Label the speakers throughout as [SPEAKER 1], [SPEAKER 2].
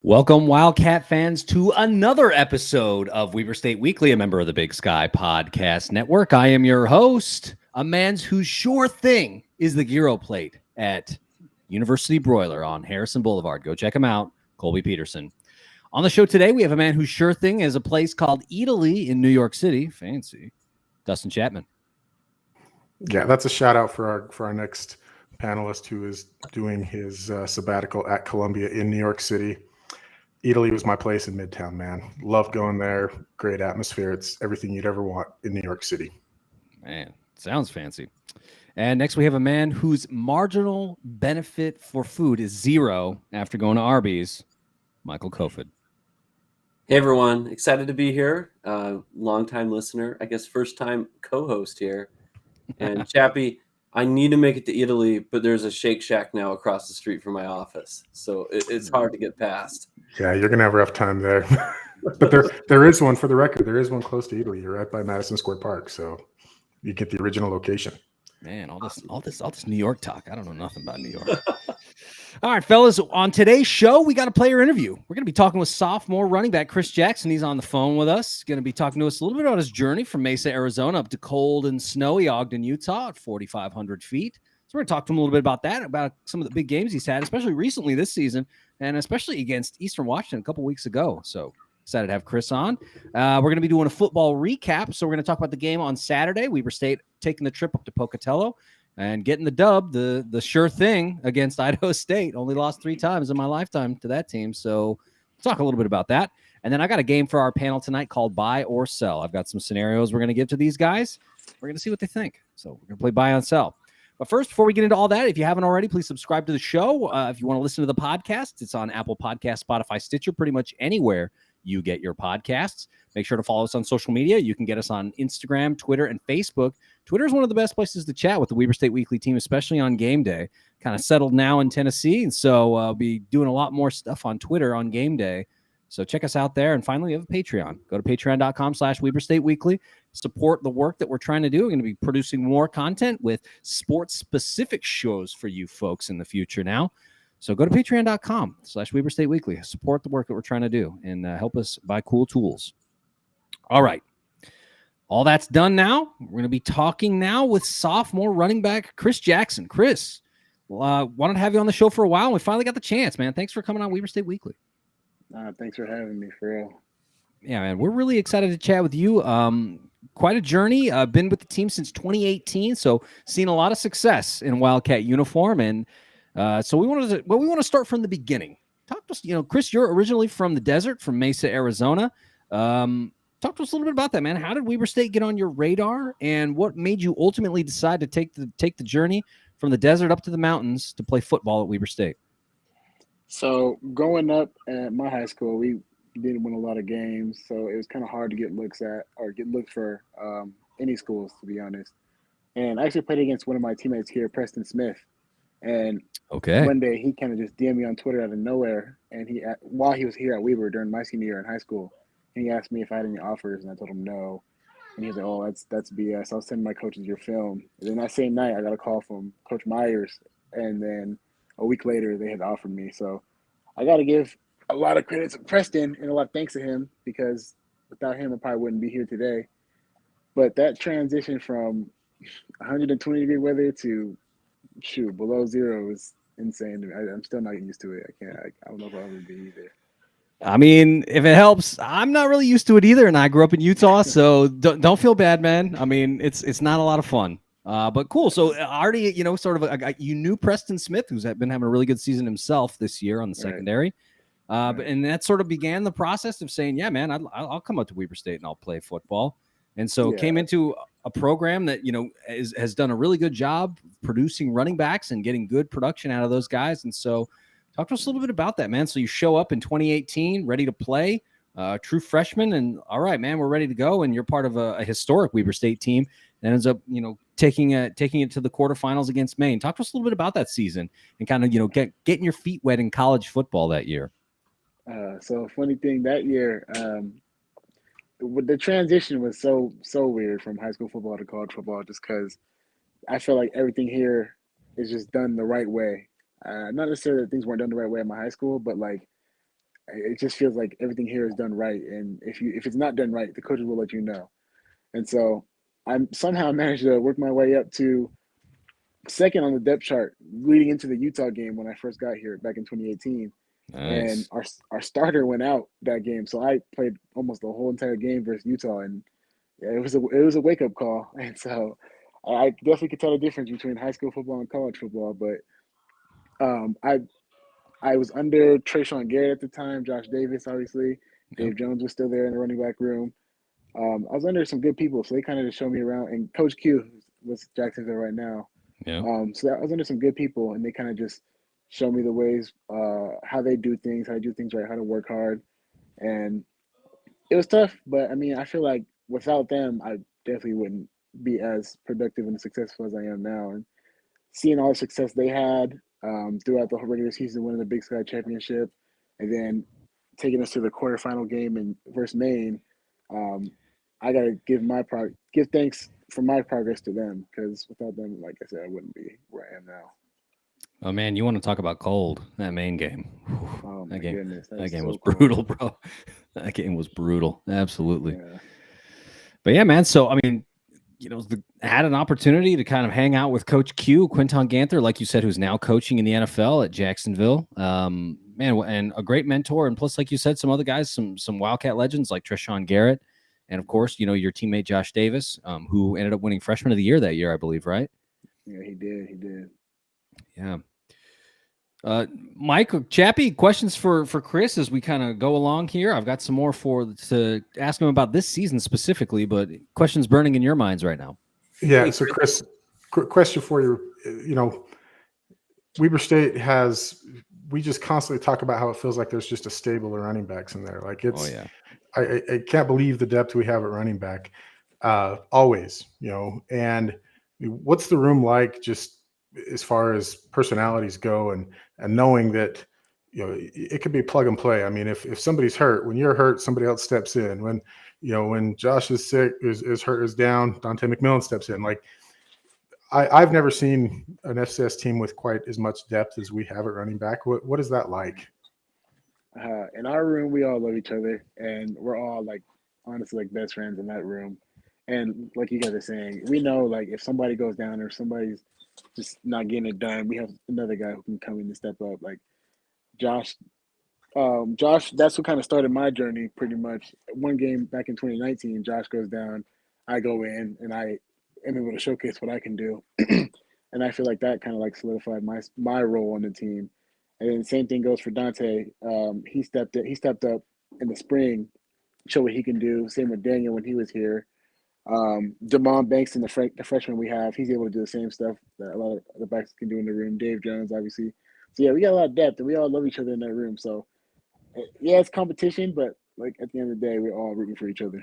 [SPEAKER 1] Welcome, Wildcat fans, to another episode of Weber State Weekly, a member of the Big Sky Podcast Network. I am your host, a man whose sure thing is the gyro plate at University Broiler on Harrison Boulevard. Go check him out, Colby Peterson. On the show today, we have a man whose sure thing is a place called Italy in New York City. Fancy. Dustin Chapman.
[SPEAKER 2] Yeah, that's a shout out for our next panelist who is doing his sabbatical at Columbia in New York City. Italy was my place in Midtown, man. Loved going there. Great atmosphere. It's everything you'd ever want in New York City.
[SPEAKER 1] Man, sounds fancy. And next we have a man whose marginal benefit for food is zero after going to Arby's, Michael Kofod.
[SPEAKER 3] Hey, everyone. Excited to be here. Long-time listener. I guess first-time co-host here. And Chappie, I need to make it to Italy, but there's a Shake Shack now across the street from my office. So it's hard to get past.
[SPEAKER 2] Yeah, you're going to have a rough time there. But there is one, for the record. There is one close to Italy. You're right by Madison Square Park. So you get the original location.
[SPEAKER 1] Man, all this New York talk. I don't know nothing about New York. All right, fellas, on today's show, we got a player interview. We're going to be talking with sophomore running back Kris Jackson. He's on the phone with us. Going to be talking to us a little bit about his journey from Mesa, Arizona, up to cold and snowy Ogden, Utah, at 4,500 feet. So we're going to talk to him a little bit about that, about some of the big games he's had, especially recently this season, and especially against Eastern Washington a couple weeks ago. So excited to have Kris on. We're going to be doing a football recap. So we're going to talk about the game on Saturday. Weber State taking the trip up to Pocatello and getting the dub, the sure thing against Idaho State. Only lost 3 times in my lifetime to that team. So we'll talk a little bit about that. And then I got a game for our panel tonight called Buy or Sell. I've got some scenarios we're going to give to these guys. We're going to see what they think. So we're going to play Buy and Sell. But first, before we get into all that, if you haven't already, please subscribe to the show. If you want to listen to the podcast, it's on Apple Podcasts, Spotify, Stitcher, pretty much anywhere you get your podcasts. Make sure to follow us on social media. You can get us on Instagram, Twitter, and Facebook. Twitter is one of the best places to chat with the Weber State Weekly team, especially on game day. Kind of settled now in Tennessee, and so I'll be doing a lot more stuff on Twitter on game day. So check us out there. And finally, we have a Patreon. Go to patreon.com/Weber State Weekly. Support the work that we're trying to do. We're going to be producing more content with sports-specific shows for you folks in the future now. So go to patreon.com/Weber State Weekly. Support the work that we're trying to do and help us buy cool tools. All right. All that's done now. We're going to be talking now with sophomore running back Kris Jackson. Kris, wanted to have you on the show for a while. And we finally got the chance, man. Thanks for coming on Weber State Weekly.
[SPEAKER 4] Thanks for having me, for real.
[SPEAKER 1] Yeah, man. We're really excited to chat with you. Quite a journey. Been with the team since 2018, so seen a lot of success in Wildcat uniform. And so we want to start from the beginning. Talk to us, Kris, you're originally from the desert, from Mesa, Arizona. Talk to us a little bit about that, man. How did Weber State get on your radar, and what made you ultimately decide to take the journey from the desert up to the mountains to play football at Weber State?
[SPEAKER 4] So growing up at my high school, we didn't win a lot of games, so it was kind of hard to get looked for any schools, to be honest. And I actually played against one of my teammates here, Preston Smith. And one day he kind of just DM'd me on Twitter out of nowhere, and while he was here at Weber during my senior year in high school, and he asked me if I had any offers, and I told him no. And he was like, "Oh, that's BS. I'll send my coaches your film." And then that same night, I got a call from Coach Myers, and then a week later, they had offered me. So I got to give a lot of credit to Preston and a lot of thanks to him, because without him, I probably wouldn't be here today. But that transition from 120-degree weather to below zero is insane to me. I'm still not used to it. I don't know if I'll ever be either.
[SPEAKER 1] I mean, if it helps, I'm not really used to it either, and I grew up in Utah, so don't feel bad, man. I mean, it's not a lot of fun, but cool. So already, you knew Preston Smith, who's been having a really good season himself this year on the secondary, and that sort of began the process of saying, yeah, man, I'll come up to Weber State and I'll play football. And so came into a program that, has done a really good job producing running backs and getting good production out of those guys. And so talk to us a little bit about that, man. So you show up in 2018, ready to play, true freshman, and all right, man, we're ready to go. And you're part of a historic Weber State team that ends up, taking it to the quarterfinals against Maine. Talk to us a little bit about that season and kind of, getting your feet wet in college football that year.
[SPEAKER 4] So funny thing, that year, the transition was so weird from high school football to college football, just because I feel like everything here is just done the right way. Not necessarily that things weren't done the right way at my high school, but like it just feels like everything here is done right. And if it's not done right, the coaches will let you know. And so I'm somehow managed to work my way up to second on the depth chart leading into the Utah game when I first got here back in 2018. And
[SPEAKER 1] Nice.
[SPEAKER 4] our starter went out that game, so I played almost the whole entire game versus Utah, and yeah, it was a wake up call. And so I definitely could tell the difference between high school football and college football. But I was under Trayshawn Garrett at the time, Josh Davis, obviously.
[SPEAKER 1] Yep.
[SPEAKER 4] Dave Jones was still there in the running back room. I was under some good people, so they kind of just showed me around. And Coach Q, who's Jacksonville right now,
[SPEAKER 1] Yeah.
[SPEAKER 4] so I was under some good people, and they kind of just showed me the ways, how they do things, how to do things right, how to work hard. And it was tough, but I mean, I feel like without them, I definitely wouldn't be as productive and successful as I am now. And seeing all the success they had throughout the whole regular season, winning the Big Sky Championship, and then taking us to the quarterfinal game in versus Maine, um, I gotta give thanks for my progress to them, because without them, like I said, I wouldn't be where I am now.
[SPEAKER 1] Oh man, you want to talk about cold? That main game.
[SPEAKER 4] Oh my
[SPEAKER 1] That game.
[SPEAKER 4] goodness,
[SPEAKER 1] That game
[SPEAKER 4] so
[SPEAKER 1] was
[SPEAKER 4] cold.
[SPEAKER 1] brutal, bro. That game was brutal. Absolutely.
[SPEAKER 4] Yeah.
[SPEAKER 1] But yeah, man. So I mean, had an opportunity to kind of hang out with Coach Q, Quinton Ganther, like you said, who's now coaching in the NFL at Jacksonville. Man, and a great mentor, and plus, like you said, some other guys, some Wildcat legends like Treshawn Garrett, and of course, your teammate Josh Davis, who ended up winning Freshman of the Year that year, I believe, right?
[SPEAKER 4] Yeah, he did. He did.
[SPEAKER 1] Yeah. Mike, Chappie, questions for Kris as we kind of go along here. I've got some more to ask him about this season specifically, but questions burning in your minds right now.
[SPEAKER 2] Yeah. So, Kris, quick question for you. Weber State we just constantly talk about how it feels like there's just a stable of running backs in there. Like
[SPEAKER 1] Oh yeah.
[SPEAKER 2] I can't believe the depth we have at running back. Always, and what's the room like just as far as personalities go, and knowing that it could be plug and play. I mean, if somebody's hurt, when you're hurt, somebody else steps in. When Josh is sick, is hurt, is down, Dante McMillan steps in. Like I've never seen an FCS team with quite as much depth as we have at running back. What is that like?
[SPEAKER 4] In our room, we all love each other, and we're all honestly best friends in that room. And like you guys are saying, we know if somebody goes down or somebody's just not getting it done, we have another guy who can come in and step up. Like Josh, that's what kind of started my journey pretty much. One game back in 2019, Josh goes down, I go in, and I am able to showcase what I can do. And I feel like that kind of solidified my role on the team. And then the same thing goes for Dante. He stepped up in the spring, showed what he can do. Same with Daniel when he was here. Damon Banks and the freshman we have, he's able to do the same stuff that a lot of the backs can do in the room. Dave Jones, obviously. So yeah, we got a lot of depth, and we all love each other in that room. So yeah, it's competition, but at the end of the day, we're all rooting for each other.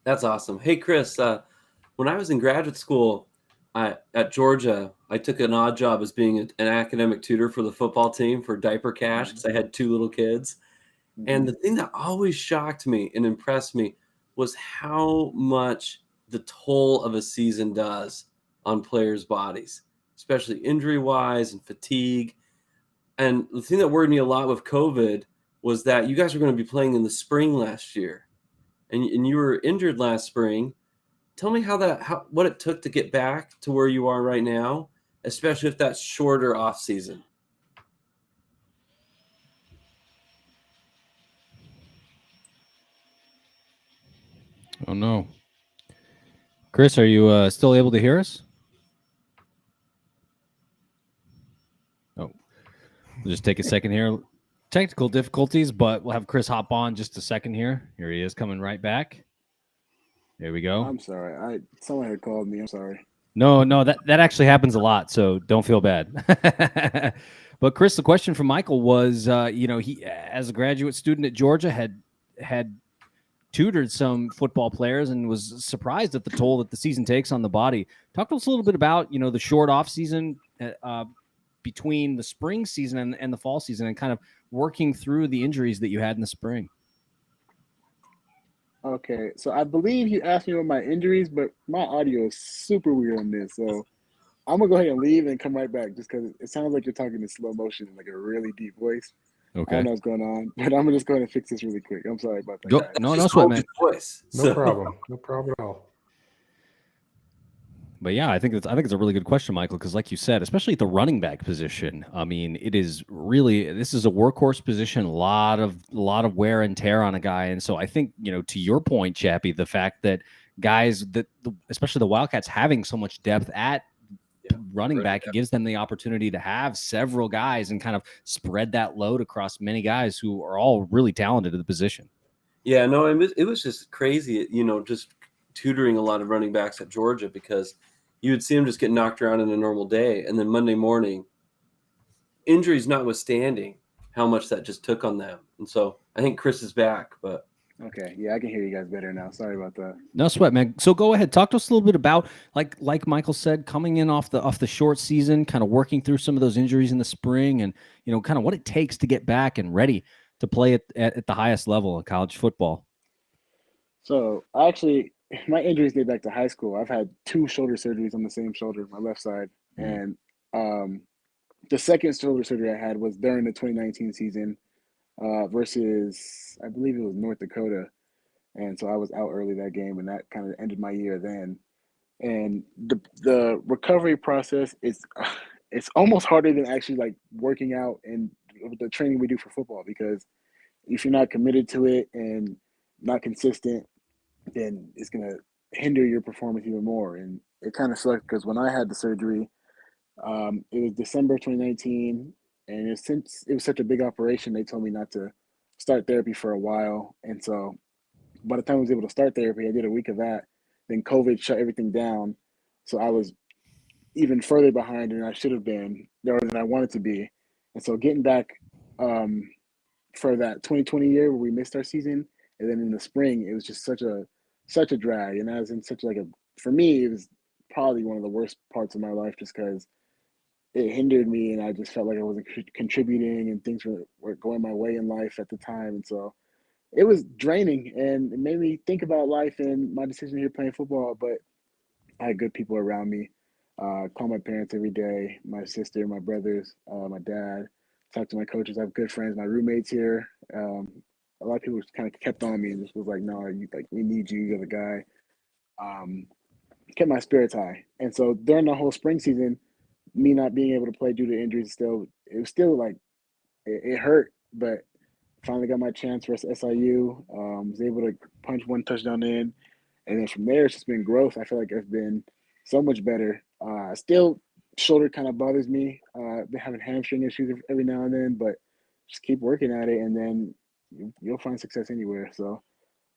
[SPEAKER 3] That's awesome. Hey, Kris, when I was in graduate school at Georgia, I took an odd job as being an academic tutor for the football team for diaper cash because I had two little kids. Mm-hmm. And the thing that always shocked me and impressed me was how much the toll of a season does on players' bodies, especially injury-wise and fatigue. And the thing that worried me a lot with COVID was that you guys were going to be playing in the spring last year, and you were injured last spring. Tell me what it took to get back to where you are right now, especially if that's shorter off season.
[SPEAKER 1] Oh no. Kris, are you still able to hear us? Oh, we'll just take a second here. Technical difficulties, but we'll have Kris hop on just a second here. Here he is coming right back. There we go.
[SPEAKER 4] I'm sorry. Someone had called me. I'm sorry.
[SPEAKER 1] No, that actually happens a lot, so don't feel bad. But Kris, the question from Michael was, he as a graduate student at Georgia had tutored some football players and was surprised at the toll that the season takes on the body. Talk to us a little bit about, the short off season between the spring season and the fall season, and kind of working through the injuries that you had in the spring.
[SPEAKER 4] Okay, so I believe you asked me about my injuries, but my audio is super weird on this. So I'm going to go ahead and leave and come right back just because it sounds like you're talking in slow motion, like a really deep voice. I
[SPEAKER 1] Okay.
[SPEAKER 4] don't know what's going on, but I'm just going to fix this really quick. I'm sorry about that,
[SPEAKER 1] Go.
[SPEAKER 4] guys.
[SPEAKER 1] No
[SPEAKER 3] Just
[SPEAKER 1] sweat,
[SPEAKER 3] hold
[SPEAKER 1] man.
[SPEAKER 3] your voice.
[SPEAKER 2] No problem. No problem at all.
[SPEAKER 1] But yeah, I think it's a really good question, Michael, because like you said, especially at the running back position, I mean, it is really, this is a workhorse position, a lot of wear and tear on a guy. And so I think, to your point, Chappie, the fact that guys especially the Wildcats having so much depth at running back, it gives them the opportunity to have several guys and kind of spread that load across many guys who are all really talented at the position.
[SPEAKER 3] Yeah, no, it was just crazy, just tutoring a lot of running backs at Georgia, because you would see them just get knocked around in a normal day. And then Monday morning, injuries notwithstanding, how much that just took on them. And so I think Kris is back, but.
[SPEAKER 4] Okay, yeah, I can hear you guys better now. Sorry about that.
[SPEAKER 1] No sweat, man. So go ahead, talk to us a little bit about, like Michael said, coming in off the short season, kind of working through some of those injuries in the spring, and kind of what it takes to get back and ready to play at the highest level of college football.
[SPEAKER 4] So my injuries date back to high school. I've had 2 shoulder surgeries on the same shoulder, my left side, and the second shoulder surgery I had was during the 2019 season versus, I believe it was North Dakota. And so I was out early that game, and that kind of ended my year then. And the recovery process is it's almost harder than actually like working out and the training we do for football, because if you're not committed to it and not consistent, then it's gonna hinder your performance even more. And it kind of sucked because when I had the surgery, it was December 2019, and since it was such a big operation, they told me not to start therapy for a while. And so by the time I was able to start therapy, I did a week of that. Then COVID shut everything down, so I was even further behind than I should have been, or than I wanted to be. And so getting back for that 2020 year where we missed our season, and then in the spring, it was just such a drag. And I was in such for me, it was probably one of the worst parts of my life, just because it hindered me, and I just felt like I wasn't contributing, and things were going my way in life at the time. And so it was draining, and it made me think about life and my decision here playing football. But I had good people around me. Call my parents every day, my sister, my brothers, my dad. Talk to my coaches. I have good friends. My roommates here. A lot of people kind of kept on me and just was like, "No, we need you. You're the guy." Kept my spirits high, and so during the whole spring season, me not being able to play due to injuries, it was still like it hurt, but finally got my chance versus SIU. Was able to punch 1 touchdown in, and then from there it's just been growth. I feel like I've been so much better. Still, shoulder kind of bothers me. Been having hamstring issues every now and then, but just keep working at it, and then you'll find success anywhere. So,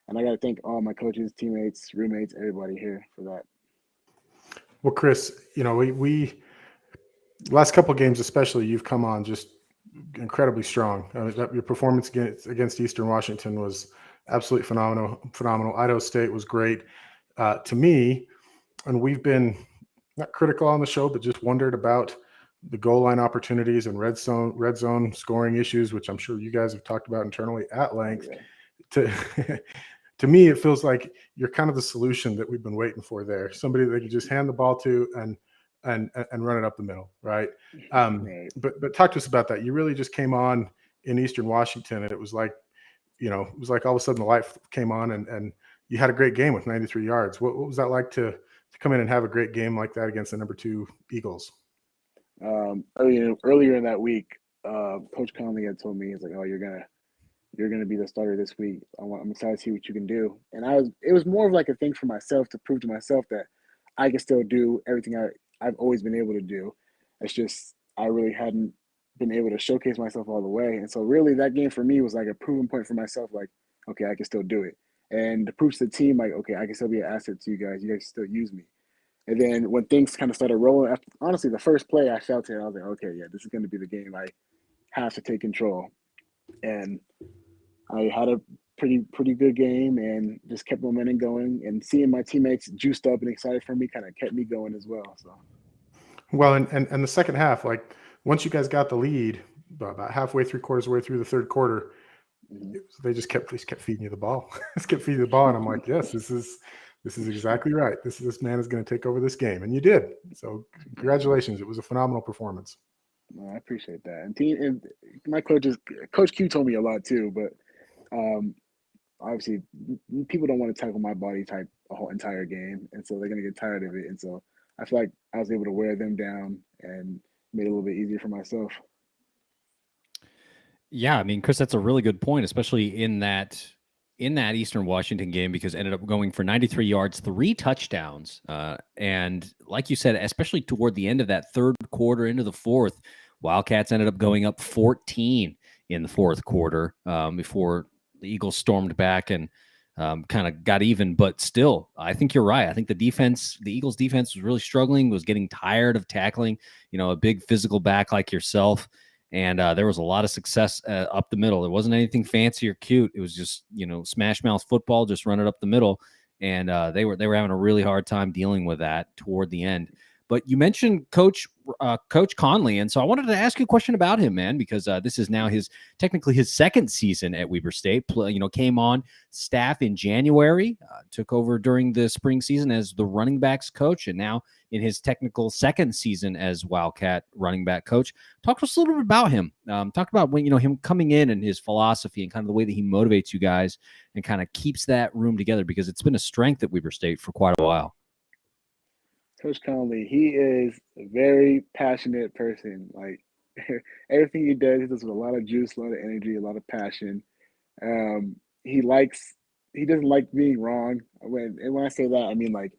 [SPEAKER 4] and I got to thank all my coaches, teammates, roommates, everybody here for that.
[SPEAKER 2] Well, Kris, we last couple of games, especially, you've come on just incredibly strong. Your performance against Eastern Washington was absolutely phenomenal. Idaho State was great to me, and we've been not critical on the show, but just wondered about the goal line opportunities and red zone scoring issues, which I'm sure you guys have talked about internally at length. Yeah. To me, it feels like you're kind of the solution that we've been waiting for there. Somebody that you just hand the ball to and run it up the middle, right?
[SPEAKER 4] Right.
[SPEAKER 2] But talk to us about that. You really just came on in Eastern Washington, and it was like all of a sudden the light came on, and you had a great game with 93 yards. What was that like to come in and have a great game like that against the number 2 Eagles?
[SPEAKER 4] Earlier in that week, Coach Conley had told me, he's like, "Oh, you're gonna be the starter this week. I'm excited to see what you can do." And it was more of like a thing for myself to prove to myself that I can still do everything I've always been able to do. It's just I really hadn't been able to showcase myself all the way. And so really that game for me was like a proving point for myself, like, okay, I can still do it. And to prove to the team, like, okay, I can still be an asset to you guys. You guys still use me. And then when things kind of started rolling, honestly, the first play I felt it, I was like, okay, yeah, this is going to be the game I have to take control. And I had a pretty good game and just kept momentum going, and seeing my teammates juiced up and excited for me kind of kept me going as well. So,
[SPEAKER 2] well, and the second half, like once you guys got the lead, about halfway, 3/4 way through the third quarter, they just kept feeding you the ball. Just kept feeding the ball, and I'm like, yes, this is exactly right. This man is going to take over this game, and you did. So congratulations, it was a phenomenal performance.
[SPEAKER 4] I appreciate that. And my Coach Q told me a lot too, but obviously people don't want to tackle my body type a whole entire game, and so they're gonna get tired of it. And so I feel like I was able to wear them down and made it a little bit easier for myself.
[SPEAKER 1] Yeah, I mean, Kris, that's a really good point, especially in that Eastern Washington game, because it ended up going for 93 yards, 3 touchdowns. And like you said, especially toward the end of that third quarter into the fourth, Wildcats ended up going up 14 in the fourth quarter before the Eagles stormed back and kind of got even. But still, I think you're right. I think the Eagles defense was really struggling, was getting tired of tackling, a big physical back like yourself. And there was a lot of success up the middle. It wasn't anything fancy or cute. It was just, smash mouth football, just run it up the middle. And they were having a really hard time dealing with that toward the end. But you mentioned Coach Conley, and so I wanted to ask you a question about him, man, because this is now technically his second season at Weber State. Came on staff in January, took over during the spring season as the running backs coach, and now in his technical second season as Wildcat running back coach. Talk to us a little bit about him. Talk about when him coming in and his philosophy and kind of the way that he motivates you guys and kind of keeps that room together, because it's been a strength at Weber State for quite a while.
[SPEAKER 4] Coach Conley, he is a very passionate person. Like everything he does with a lot of juice, a lot of energy, a lot of passion. He doesn't like being wrong. When I say that, I mean like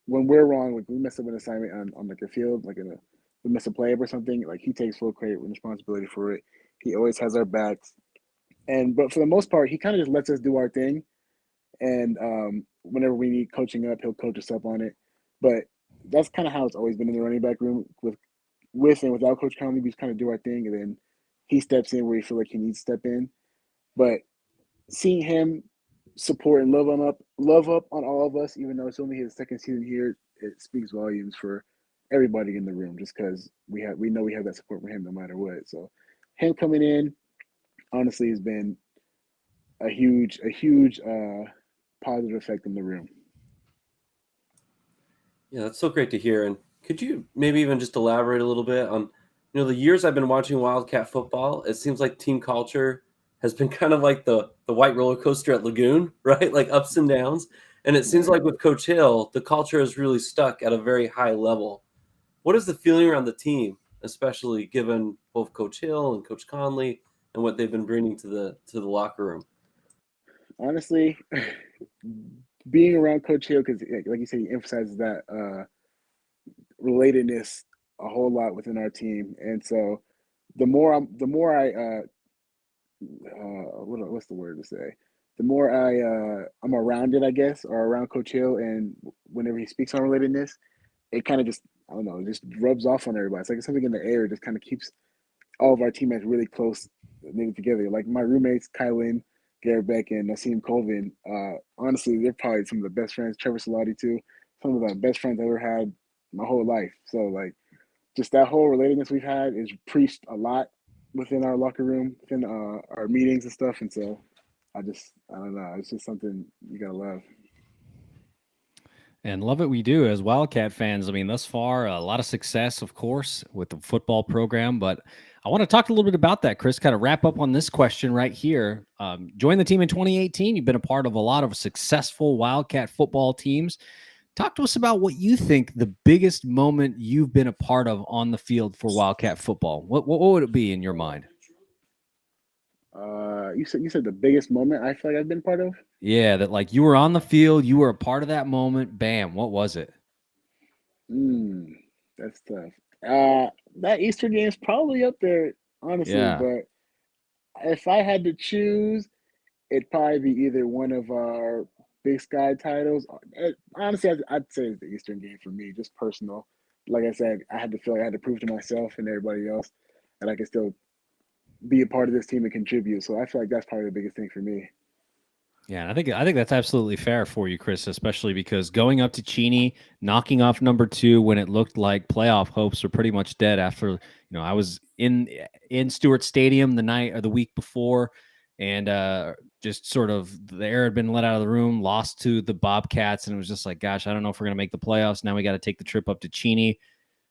[SPEAKER 4] when we're wrong, like we mess up an assignment on like a field, like we miss a play or something, like he takes full credit and responsibility for it. He always has our backs. But for the most part, he kind of just lets us do our thing. And whenever we need coaching up, he'll coach us up on it. But that's kind of how it's always been in the running back room with and without Coach Conley. We just kind of do our thing, and then he steps in where he feel like he needs to step in. But seeing him support and love up on all of us, even though it's only his second season here, it speaks volumes for everybody in the room. Just because we know we have that support for him no matter what. So him coming in, honestly, has been a huge positive effect in the room.
[SPEAKER 3] Yeah, that's so great to hear. And could you maybe even just elaborate a little bit on, the years I've been watching Wildcat football, it seems like team culture has been kind of like the white roller coaster at Lagoon, right? Like ups and downs. And it seems like with Coach Hill, the culture is really stuck at a very high level. What is the feeling around the team, especially given both Coach Hill and Coach Conley and what they've been bringing to the locker room?
[SPEAKER 4] Honestly, being around Coach Hill, because like you said, he emphasizes that relatedness a whole lot within our team, and so the more I what's the word to say? The more I'm around it, I guess, or around Coach Hill, and whenever he speaks on relatedness, it kind of just, I don't know, it just rubs off on everybody. It's like something in the air. It just kind of keeps all of our teammates really close, knitted together. Like my roommates, Kylan, Garrett Beck, and Nassim Colvin, honestly, they're probably some of the best friends. Trevor Salati, too. Some of the best friends I ever had my whole life. So, like, just that whole relatedness we've had is preached a lot within our locker room, within our meetings and stuff. And so I don't know. It's just something you got to love.
[SPEAKER 1] And love it we do as Wildcat fans. I mean, thus far, a lot of success, of course, with the football program. But I want to talk a little bit about that, Kris, kind of wrap up on this question right here. Joined the team in 2018. You've been a part of a lot of successful Wildcat football teams. Talk to us about what you think the biggest moment you've been a part of on the field for Wildcat football. What would it be in your mind?
[SPEAKER 4] You said the biggest moment I feel like I've been part of?
[SPEAKER 1] Yeah, that like you were on the field, you were a part of that moment. Bam, what was it?
[SPEAKER 4] That's tough. That Easter game is probably up there, honestly.
[SPEAKER 1] Yeah.
[SPEAKER 4] But if I had to choose, it'd probably be either one of our Big Sky titles. Honestly, I'd say it's the Eastern game for me, just personal. Like I said, I had to feel like I had to prove to myself and everybody else that I could still be a part of this team and contribute. So I feel like that's probably the biggest thing for me.
[SPEAKER 1] Yeah, and I think that's absolutely fair for you, Kris, especially because going up to Cheney, knocking off number 2 when it looked like playoff hopes were pretty much dead after, I was in Stewart Stadium the night or the week before, and just sort of the air had been let out of the room, lost to the Bobcats, and it was just like, gosh, I don't know if we're going to make the playoffs. Now we got to take the trip up to Cheney.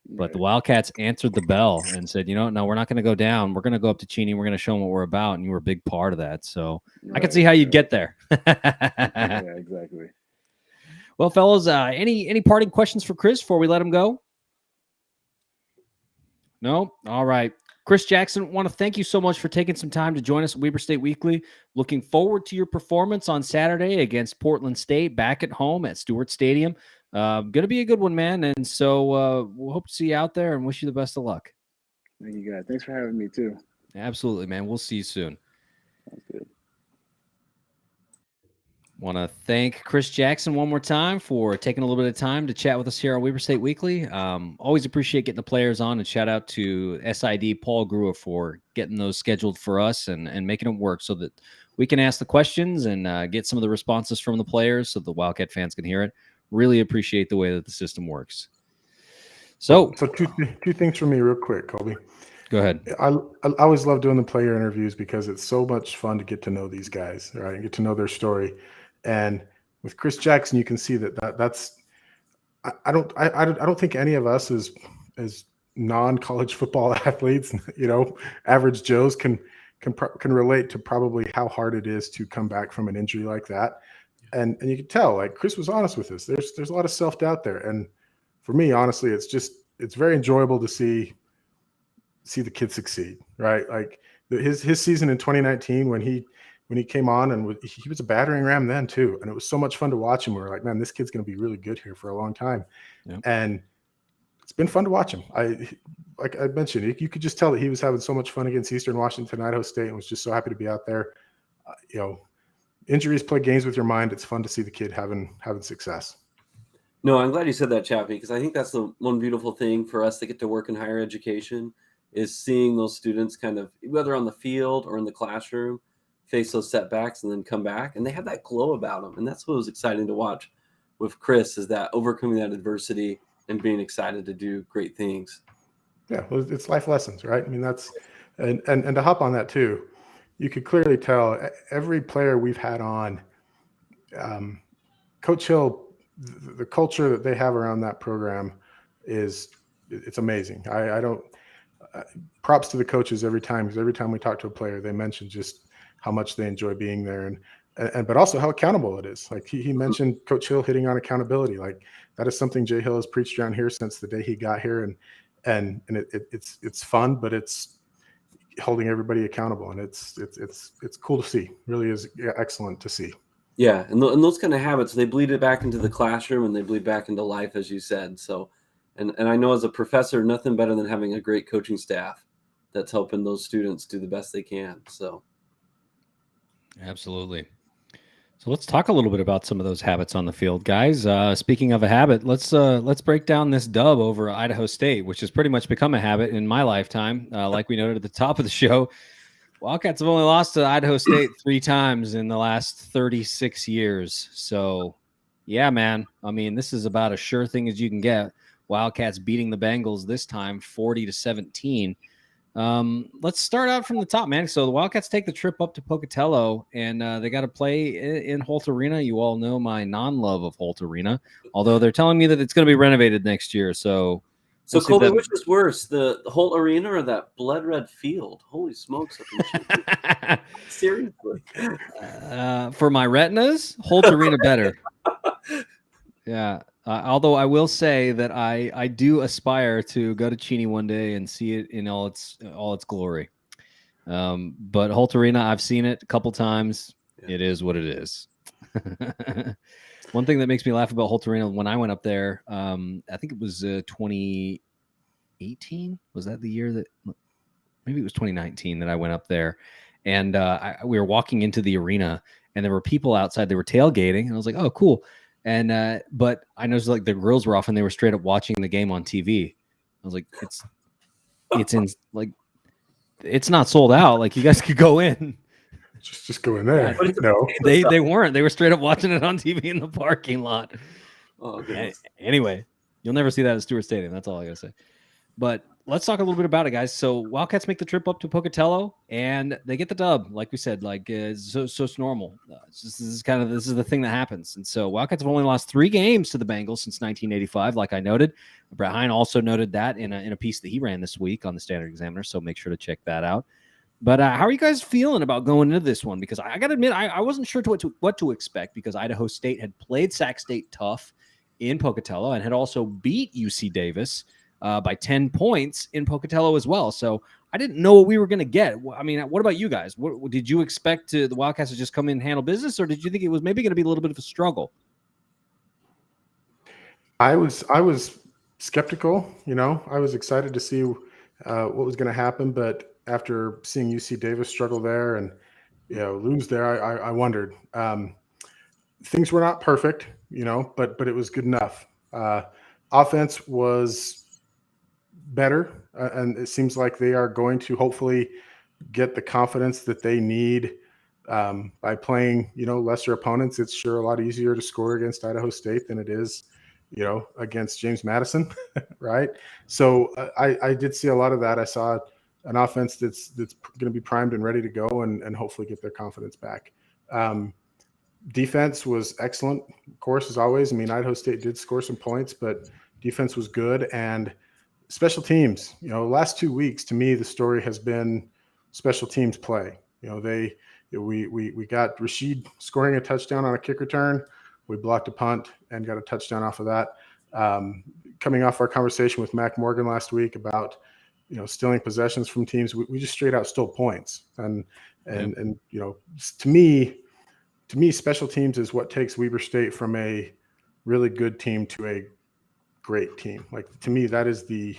[SPEAKER 1] But the Wildcats answered the bell and said, no, we're not going to go down. We're going to go up to Cheney. We're going to show them what we're about. And you were a big part of that. So I can see how you'd get there.
[SPEAKER 4] Yeah, exactly.
[SPEAKER 1] Well, fellas, any parting questions for Kris before we let him go? No? All right. Kris Jackson, want to thank you so much for taking some time to join us at Weber State Weekly. Looking forward to your performance on Saturday against Portland State back at home at Stewart Stadium. Going to be a good one, man. And so we'll hope to see you out there and wish you the best of luck.
[SPEAKER 4] Thank you, guys. Thanks for having me, too.
[SPEAKER 1] Absolutely, man. We'll see you soon.
[SPEAKER 4] Sounds good.
[SPEAKER 1] Want to thank Kris Jackson one more time for taking a little bit of time to chat with us here on Weber State Weekly. Always appreciate getting the players on, and shout out to SID Paul Grua for getting those scheduled for us and making it work so that we can ask the questions and get some of the responses from the players so the Wildcat fans can hear it. Really appreciate the way that the system works. So
[SPEAKER 2] two things for me real quick, Colby.
[SPEAKER 1] Go ahead.
[SPEAKER 2] I always love doing the player interviews because it's so much fun to get to know these guys, right? And get to know their story. And with Kris Jackson, you can see that's I don't think any of us as non-college football athletes, average Joes can relate to probably how hard it is to come back from an injury like that. And you can tell, like, Kris was honest with us. There's a lot of self-doubt there. And for me, honestly, it's very enjoyable to see the kid succeed, right? Like his season in 2019 when he came on and he was a battering ram then too. And it was so much fun to watch him. We were like, man, this kid's going to be really good here for a long time. Yep. And it's been fun to watch him. Like I mentioned, you could just tell that he was having so much fun against Eastern Washington, Idaho State, and was just so happy to be out there. Injuries play games with your mind. It's fun to see the kid having success.
[SPEAKER 3] No, I'm glad you said that, Chappie, because I think that's the one beautiful thing for us that get to work in higher education is seeing those students kind of, whether on the field or in the classroom, face those setbacks and then come back. And they have that glow about them. And that's what was exciting to watch with Kris, is that overcoming that adversity and being excited to do great things.
[SPEAKER 2] Yeah, well, it's life lessons, right? I mean, that's and to hop on that too, you could clearly tell every player we've had on, Coach Hill, the culture that they have around that program it's amazing. I don't props to the coaches every time, because every time we talk to a player, they mention just how much they enjoy being there and but also how accountable it is. Like he mentioned Coach Hill hitting on accountability. Like that is something Jay Hill has preached around here since the day he got here, and it's fun, but it's holding everybody accountable, and it's cool to see. Really is excellent to see.
[SPEAKER 3] Yeah, and those kind of habits, they bleed it back into the classroom and they bleed back into life, as you said. So, and I know as a professor, nothing better than having a great coaching staff that's helping those students do the best they can. So,
[SPEAKER 1] absolutely. So let's talk a little bit about some of those habits on the field, guys. Speaking of a habit, let's break down this dub over Idaho State, which has pretty much become a habit in my lifetime. Like we noted at the top of the show, Wildcats have only lost to Idaho State 3 times in the last 36 years. So, yeah, man. I mean, this is about as sure thing as you can get. Wildcats beating the Bengals this time 40-17. Let's start out from the top, man. So the Wildcats take the trip up to Pocatello, and they got to play in Holt Arena. You all know my non-love of Holt Arena, although they're telling me that it's going to be renovated next year. So
[SPEAKER 3] Colby, which is worse, the Holt Arena or that blood red field? Holy smokes! Seriously,
[SPEAKER 1] for my retinas, Holt Arena better. Yeah. Although I will say that I do aspire to go to Cheney one day and see it in all its glory. But Holt Arena, I've seen it a couple times. Yeah. It is what it is. One thing that makes me laugh about Holt Arena, when I went up there, I think it was 2018. Was that the year that? Maybe it was 2019 that I went up there, and we were walking into the arena, and there were people outside. They were tailgating, and I was like, "Oh, cool." And but I noticed like the grills were off and they were straight up watching the game on TV. I was like, it's in like it's not sold out. Like you guys could go in.
[SPEAKER 2] Just go in there.
[SPEAKER 1] Yeah, no, they weren't. They were straight up watching it on TV in the parking lot.
[SPEAKER 3] Oh, goodness.
[SPEAKER 1] Anyway, you'll never see that at Stewart Stadium. That's all I gotta say. But let's talk a little bit about it, guys. So Wildcats make the trip up to Pocatello, and they get the dub. Like we said, so it's normal. This is the thing that happens. And so Wildcats have only lost 3 games to the Bengals since 1985, like I noted. Brett Hine also noted that in a piece that he ran this week on the Standard Examiner. So make sure to check that out. But how are you guys feeling about going into this one? Because I got to admit, I wasn't sure what to expect, because Idaho State had played Sac State tough in Pocatello and had also beat UC Davis by 10 points in Pocatello as well. So I didn't know what we were going to get. I mean, what about you guys? What did you expect the Wildcats to just come in and handle business, or did you think it was maybe going to be a little bit of a struggle?
[SPEAKER 2] I was skeptical. I was excited to see what was going to happen, but after seeing UC Davis struggle there and lose there, I wondered. Things were not perfect, but it was good enough. Offense was better, and it seems like they are going to hopefully get the confidence that they need by playing lesser opponents. It's sure a lot easier to score against Idaho State than it is against James Madison, right? So I did see a lot of that. I saw an offense that's going to be primed and ready to go, and hopefully get their confidence back. Defense was excellent, of course, as always. I mean, Idaho State did score some points, but defense was good. And special teams, last 2 weeks, to me, the story has been special teams play. We got Rashid scoring a touchdown on a kick return. We blocked a punt and got a touchdown off of that. Coming off our conversation with Mac Morgan last week about stealing possessions from teams, we just straight out stole points. And to me, special teams is what takes Weber State from a really good team to a great team. Like, to me, that is the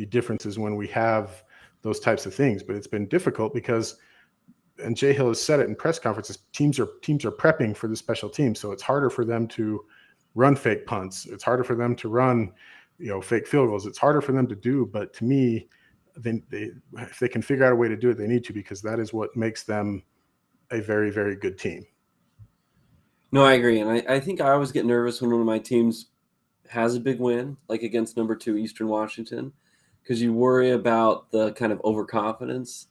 [SPEAKER 2] difference, is when we have those types of things. But it's been difficult because, and Jay Hill has said it in press conferences, teams are prepping for the special teams. So it's harder for them to run fake punts. It's harder for them to run, fake field goals. It's harder for them to do. But to me, if they can figure out a way to do it, they need to, because that is what makes them a very, very good team.
[SPEAKER 3] No, I agree. And I think I always get nervous when one of my teams has a big win, like against number 2 Eastern Washington, because you worry about the kind of overconfidence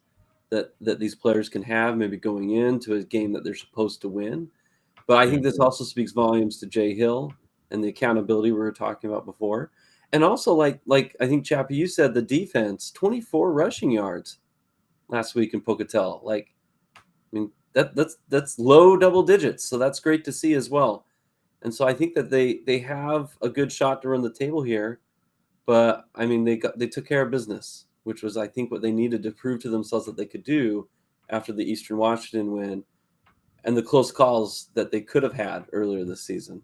[SPEAKER 3] that these players can have maybe going into a game that they're supposed to win. But I think this also speaks volumes to Jay Hill and the accountability we were talking about before. And also, like I think, Chappie, you said the defense, 24 rushing yards last week in Pocatello. That's low double digits. So that's great to see as well. And so I think that they have a good shot to run the table here. But I mean, they took care of business, which was, I think, what they needed to prove to themselves that they could do after the Eastern Washington win and the close calls that they could have had earlier this season.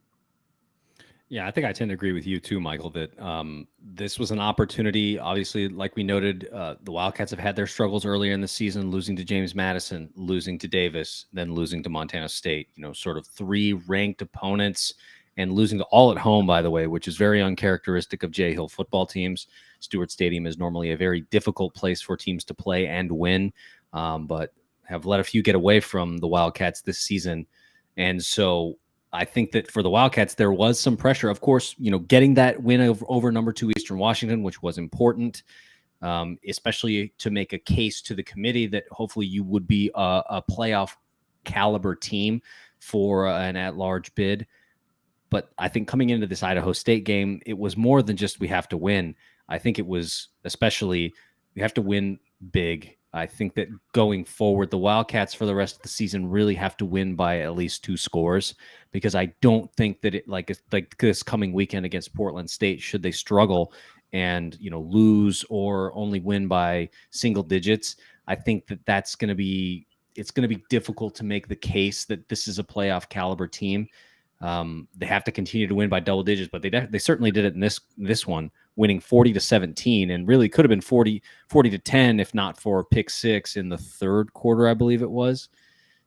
[SPEAKER 1] Yeah, I think I tend to agree with you too, Michael, that this was an opportunity. Obviously, like we noted, the Wildcats have had their struggles earlier in the season, losing to James Madison, losing to Davis, then losing to Montana State, sort of 3 ranked opponents, and losing to all at home, by the way, which is very uncharacteristic of Jay Hill football teams. Stewart Stadium is normally a very difficult place for teams to play and win, but have let a few get away from the Wildcats this season. And so I think that for the Wildcats, there was some pressure. Of course, getting that win over number 2 Eastern Washington, which was important, especially to make a case to the committee that hopefully you would be a playoff caliber team for an at-large bid. But I think coming into this Idaho State game, it was more than just we have to win. I think it was especially we have to win big. I think that going forward, the Wildcats for the rest of the season really have to win by at least 2 scores, because I don't think that it like this coming weekend against Portland State, should they struggle and lose or only win by single digits, I think that it's going to be difficult to make the case that this is a playoff caliber team. They have to continue to win by double digits, but they certainly did it in this one, winning 40-17, and really could have been 40-10 if not for a pick 6 in the 3rd quarter, I believe it was.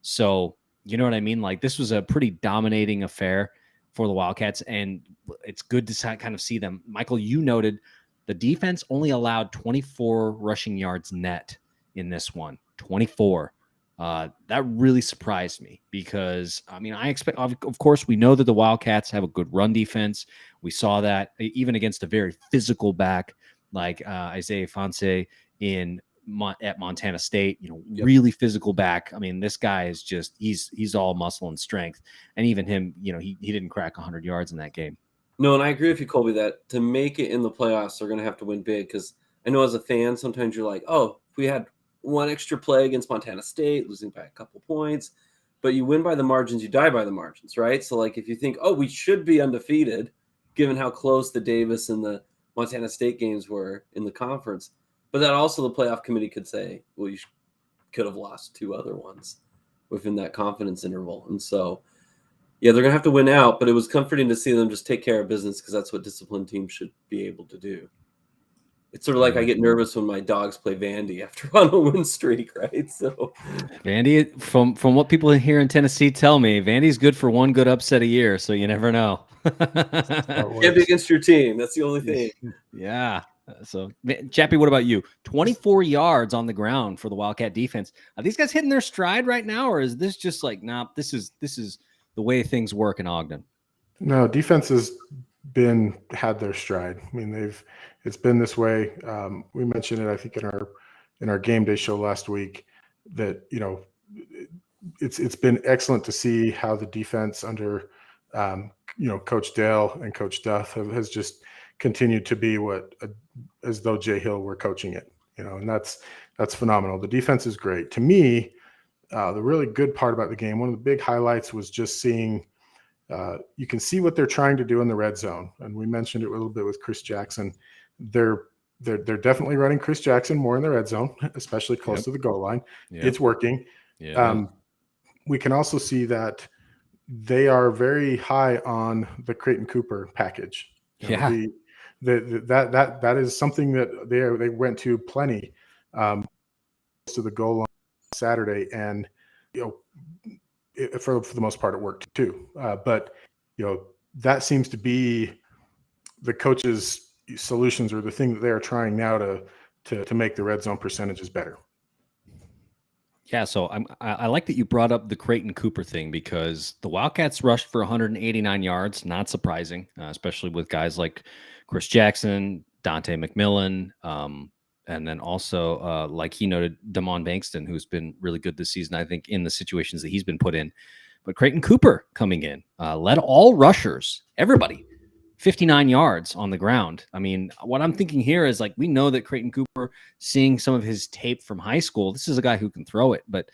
[SPEAKER 1] So you know what I mean? Like, this was a pretty dominating affair for the Wildcats, and it's good to kind of see them. Michael, you noted the defense only allowed 24 rushing yards net in this one. 24. That really surprised me, because I expect, of course, we know that the Wildcats have a good run defense. We saw that even against a very physical back like Isaiah Fonse at Montana State, really physical back. I mean, this guy is just, he's all muscle and strength. And even him, he didn't crack 100 yards in that game.
[SPEAKER 3] No, and I agree with you, Colby, that to make it in the playoffs, they're going to have to win big, because I know as a fan, sometimes you're like, oh, if we had one extra play against Montana State, losing by a couple points, but you win by the margins, you die by the margins, right? So, like, if you think, oh, we should be undefeated, given how close the Davis and the Montana State games were in the conference, but that also the playoff committee could say, well, you could have lost 2 other ones within that confidence interval. And so, yeah, they're going to have to win out, but it was comforting to see them just take care of business, because that's what disciplined teams should be able to do. It's sort of like I get nervous when my dogs play Vandy after on a win streak, right? So
[SPEAKER 1] Vandy, from what people here in Tennessee tell me, Vandy's good for one good upset a year, so you never know.
[SPEAKER 3] Can't be against your team. That's the only thing.
[SPEAKER 1] Yeah. So, Chappie, what about you? 24 yards on the ground for the Wildcat defense. Are these guys hitting their stride right now, or is this just like, nah, this is the way things work in Ogden?
[SPEAKER 2] No, defense has had their stride. I mean, it's been this way. We mentioned it, I think, in our game day show last week, that it's been excellent to see how the defense under Coach Dale and Coach Duff has just continued to be as though Jay Hill were coaching it. And that's phenomenal. The defense is great. To me, the really good part about the game, one of the big highlights was just seeing. You can see what they're trying to do in the red zone, and we mentioned it a little bit with Kris Jackson. They're definitely running Kris Jackson more in the red zone, especially close to the goal line. Yep. It's working. Yeah. We can also see that they are very high on the Creighton Cooper package. That is something that they went to plenty to the goal line Saturday, and for the most part, it worked too. But that seems to be the coach's solutions, or the thing that they are trying now to make the red zone percentages better.
[SPEAKER 1] Yeah, so I like that you brought up the Creighton Cooper thing, because the Wildcats rushed for 189 yards. Not surprising, especially with guys like Kris Jackson, Dante McMillan, and then also, like he noted, Damon Bankston, who's been really good this season, I think, in the situations that he's been put in. But Creighton Cooper coming in, led all rushers, everybody, 59 yards on the ground. I mean, what I'm thinking here is, like, we know that Creighton Cooper, seeing some of his tape from high school, this is a guy who can throw it. But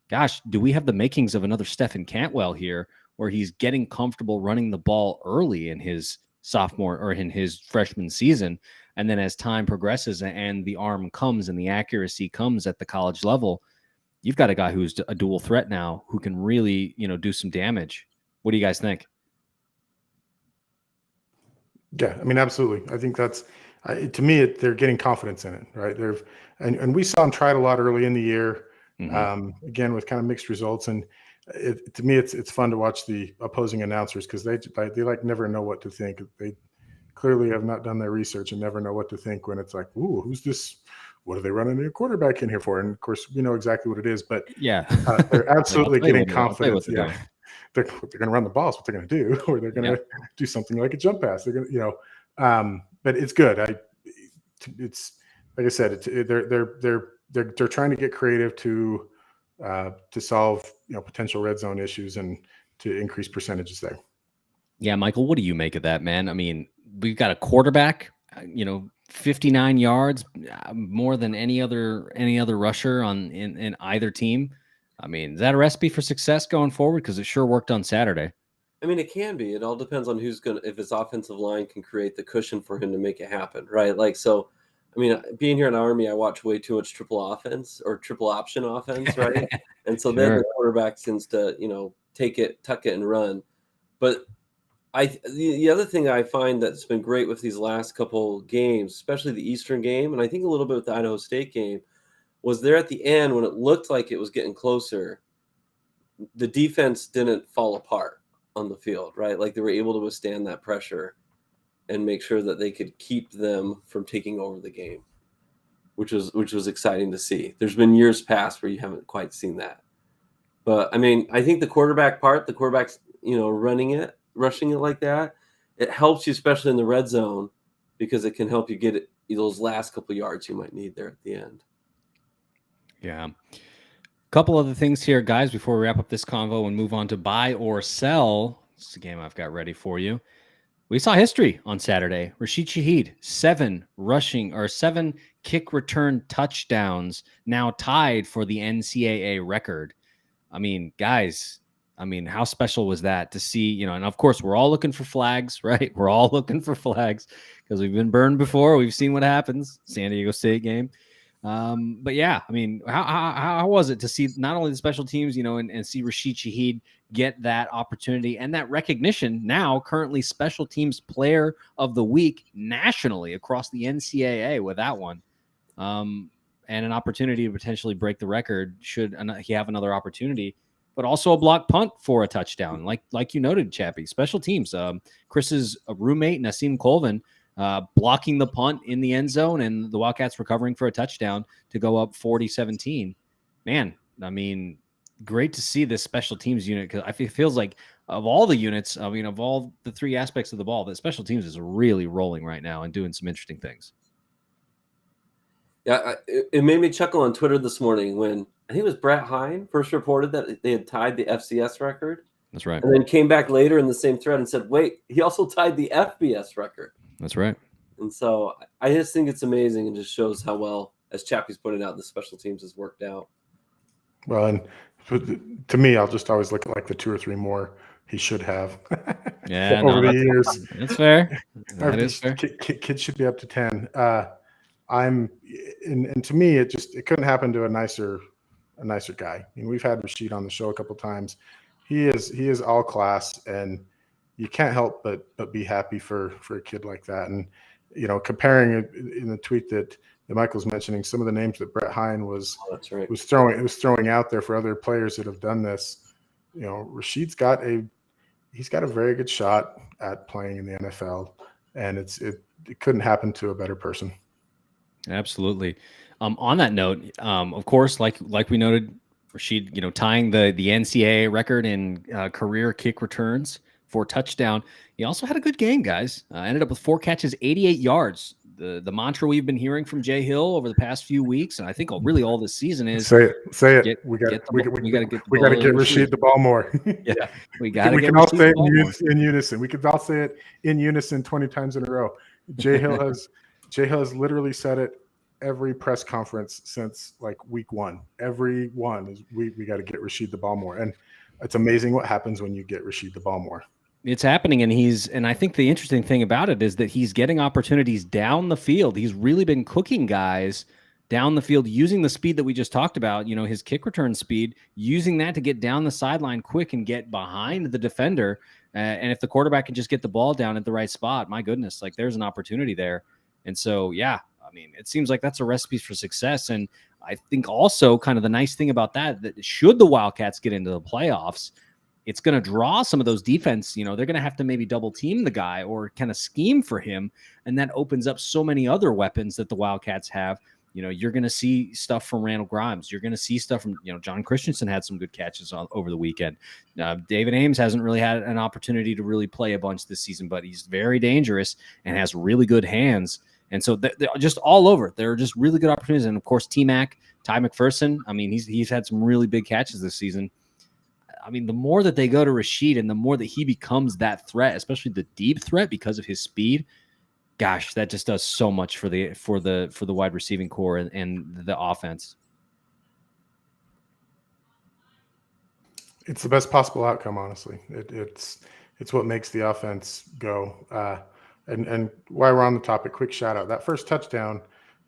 [SPEAKER 1] gosh, do we have the makings of another Stephen Cantwell here, where he's getting comfortable running the ball early in his sophomore or in his freshman season? And then as time progresses and the arm comes and the accuracy comes at the college level, you've got a guy who's a dual threat now who can really, do some damage. What do you guys think?
[SPEAKER 2] Yeah, I mean, absolutely. I think that's, to me, they're getting confidence in it, right? And we saw them try it a lot early in the year, again, with kind of mixed results. And to me, it's fun to watch the opposing announcers, because they like never know what to think. They clearly have not done their research and never know what to think when it's like, ooh, who's this? What are they running a quarterback in here for? And of course, we know exactly what it is, but
[SPEAKER 1] yeah,
[SPEAKER 2] they're absolutely getting confidence. Yeah, they're going to run the ball. Is what they're going to do, or they're going to do something like a jump pass. They're going to, but it's good. It's like I said, they're trying to get creative to solve potential red zone issues and to increase percentages there.
[SPEAKER 1] Yeah, Michael, what do you make of that, man? I mean, we've got a quarterback, 59 yards, more than any other rusher in either team. I mean, is that a recipe for success going forward? Because it sure worked on Saturday.
[SPEAKER 3] I mean, it can be. It all depends on if his offensive line can create the cushion for him to make it happen, right? Like, so, I mean, being here in Army, I watch way too much triple offense or triple option offense, right? And so then the quarterback tends to, take it, tuck it, and run. But the other thing I find that's been great with these last couple games, especially the Eastern game, and I think a little bit with the Idaho State game, was there at the end when it looked like it was getting closer, the defense didn't fall apart on the field, right? Like, they were able to withstand that pressure and make sure that they could keep them from taking over the game, which was exciting to see. There's been years past where you haven't quite seen that. But I mean, I think the quarterback's, rushing it like that, it helps you, especially in the red zone, because it can help you get those last couple yards you might need there at the end.
[SPEAKER 1] Yeah. Couple other things here, guys, before we wrap up this convo and move on to buy or sell. This is a game I've got ready for you. We saw history on Saturday. Rashid Shaheed, 7 kick return touchdowns, now tied for the NCAA record. I mean, guys, how special was that to see, and of course we're all looking for flags, right? We're all looking for flags because we've been burned before. We've seen what happens. San Diego State game. But yeah, I mean, how was it to see not only the special teams, and see Rashid Shaheed get that opportunity and that recognition, now currently special teams player of the week nationally across the NCAA with that one, and an opportunity to potentially break the record should he have another opportunity, but also a block punt for a touchdown. Like you noted, Chappie, special teams, Kris's roommate, Nassim Colvin, blocking the punt in the end zone and the Wildcats recovering for a touchdown to go up 40-17. Man, I mean, great to see this special teams unit, because it feels like of all the units, of all the three aspects of the ball, that special teams is really rolling right now and doing some interesting things.
[SPEAKER 3] Yeah, it made me chuckle on Twitter this morning when I think it was Brett Hine first reported that they had tied the FCS record.
[SPEAKER 1] That's right.
[SPEAKER 3] And then came back later in the same thread and said, wait, he also tied the FBS record.
[SPEAKER 1] That's right.
[SPEAKER 3] And so I just think it's amazing and just shows how well, as Chappie's pointed out, the special teams has worked out.
[SPEAKER 2] Well, and to me, I'll just always look at like the 2 or 3 more he should have.
[SPEAKER 1] Yeah,
[SPEAKER 2] over the years.
[SPEAKER 1] That's fair. That is fair.
[SPEAKER 2] Kids should be up to 10. And to me, it couldn't happen to a nicer guy. I mean, we've had Rashid on the show a couple times. He is all class, and you can't help but be happy for a kid like that. And comparing it in the tweet that Michael's mentioning, some of the names that Brett Hine was throwing out there for other players that have done this. Rashid's got a very good shot at playing in the NFL, and it couldn't happen to a better person.
[SPEAKER 1] Absolutely. On that note, of course, like we noted, Rashid, tying the NCAA record in career kick returns for touchdown. He also had a good game, guys. Ended up with 4 catches, 88 yards. The mantra we've been hearing from Jay Hill over the past few weeks, and I think really all this season is
[SPEAKER 2] say it. We got to get Rashid the ball more.
[SPEAKER 1] Yeah, we can
[SPEAKER 2] all say it in unison. We could all say it in unison 20 times in a row. Jay Hill has literally said it every press conference since like week 1. Every one is we got to get Rashid the ball more, and it's amazing what happens when you get Rashid the ball more.
[SPEAKER 1] It's happening, and I think the interesting thing about it is that he's getting opportunities down the field. He's really been cooking guys down the field using the speed that we just talked about, his kick return speed, using that to get down the sideline quick and get behind the defender. And if the quarterback can just get the ball down at the right spot, my goodness, like there's an opportunity there. And so, yeah, I mean, it seems like that's a recipe for success. And I think also kind of the nice thing about that should the Wildcats get into the playoffs, it's going to draw some of those defense. They're going to have to maybe double team the guy or kind of scheme for him. And that opens up so many other weapons that the Wildcats have. You're going to see stuff from Randall Grimes. You're going to see stuff from, John Christensen had some good catches over the weekend. David Ames hasn't really had an opportunity to really play a bunch this season, but he's very dangerous and has really good hands. And so they're just all over. There are just really good opportunities. And of course, Ty Mcpherson, I mean, he's had some really big catches this season. I mean, the more that they go to Rashid and the more that he becomes that threat, especially the deep threat because of his speed, gosh, that just does so much for the wide receiving core and the offense.
[SPEAKER 2] It's the best possible outcome, honestly. It's what makes the offense go. And while we're on the topic, quick shout out. That first touchdown,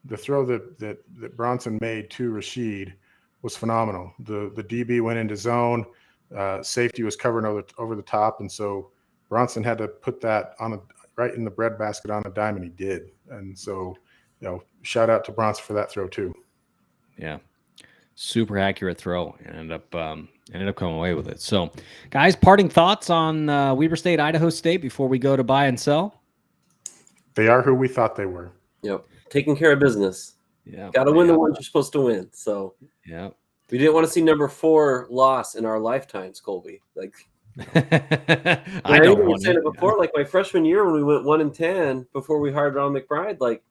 [SPEAKER 2] the throw that Bronson made to Rashid was phenomenal. The DB went into zone. Safety was covering over the top, and so Bronson had to put that right in the breadbasket on a dime, and he did. And so, shout out to Bronson for that throw too.
[SPEAKER 1] Yeah, super accurate throw, and ended up coming away with it. So, guys, parting thoughts on Weber State, Idaho State before we go to buy and sell.
[SPEAKER 2] They are who we thought they were.
[SPEAKER 3] Yep, taking care of business. Yeah, got to win the ones you're supposed to win. So
[SPEAKER 1] yeah.
[SPEAKER 3] We didn't want to see number 4 loss in our lifetimes, Colby. Like, I even said it before. Like my freshman year when we went 1-10 before we hired Ron McBride. Like